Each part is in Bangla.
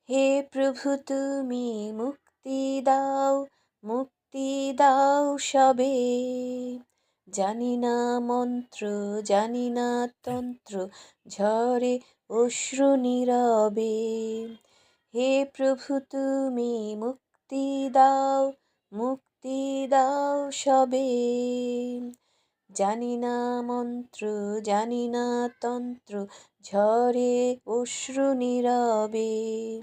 হে প্রভু তুমি মুক্তি দাও, মুক্তি দাও সবে। জানি না মন্ত্র, জানি না তন্ত্র, ঝরে অশ্রু নীরবে। হে প্রভু তুমি মুক্তি দাও, মুক্তি দাও সবে। জানি না মন্ত্র, জানি না তন্ত্র, ঝরে অশ্রু নীরবে।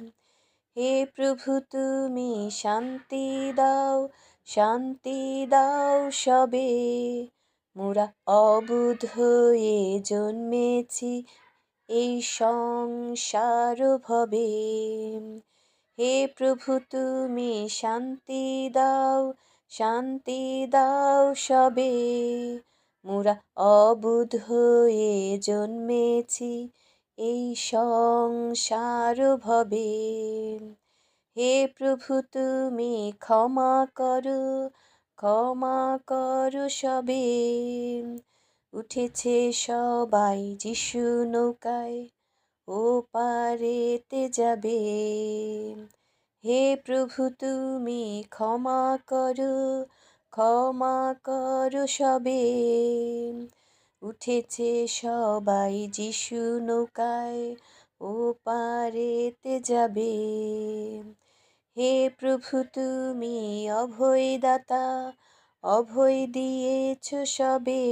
হে প্রভু তুমি শান্তি দাও, শান্তি দাও সবে। মোরা অবুধ হয়ে জন্মেছি এই সংসার ভবে। হে প্রভু তুমি শান্তি দাও, শান্তি দাও সবে। মোরা অবুধ হয়ে জন্মেছি এই সংসার ভবে। হে প্রভু তুমি ক্ষমা করো, ক্ষমা করো সবে। উঠেছে সবাই যিশু নৌকায়, ও পারেতে যাবে। হে প্রভু তুমি ক্ষমা করো, ক্ষমা করো সবে। উঠেছে সবাই যিশু নৌকায়, ও পারেতে যাবে। হে প্রভু তুমি অভয়দাতা, অভয় দিয়েছ সবে।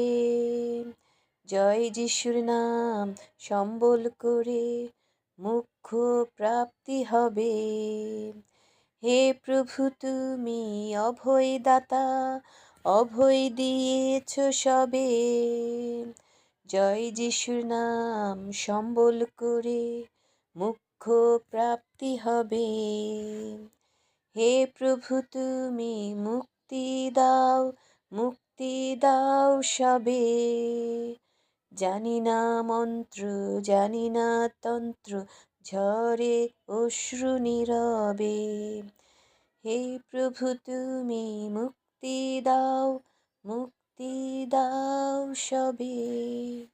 জয় যিশুর নাম সম্বল করে মুখ্য প্রাপ্তি হবে। হে প্রভু তুমি অভয়দাতা, অভয় দিয়েছ সবে। জয় যিশুর নাম সম্বল করে মুখ্য প্রাপ্তি হবে। হে প্রভু তুমি মুক্তি দাও, মুক্তি দাও সবে। জানি না মন্ত্র, জানি না তন্ত্র, ঝরে অশ্রু নীরবে। হে প্রভু তুমি মুক্তি দাও, মুক্তি দাও সবে।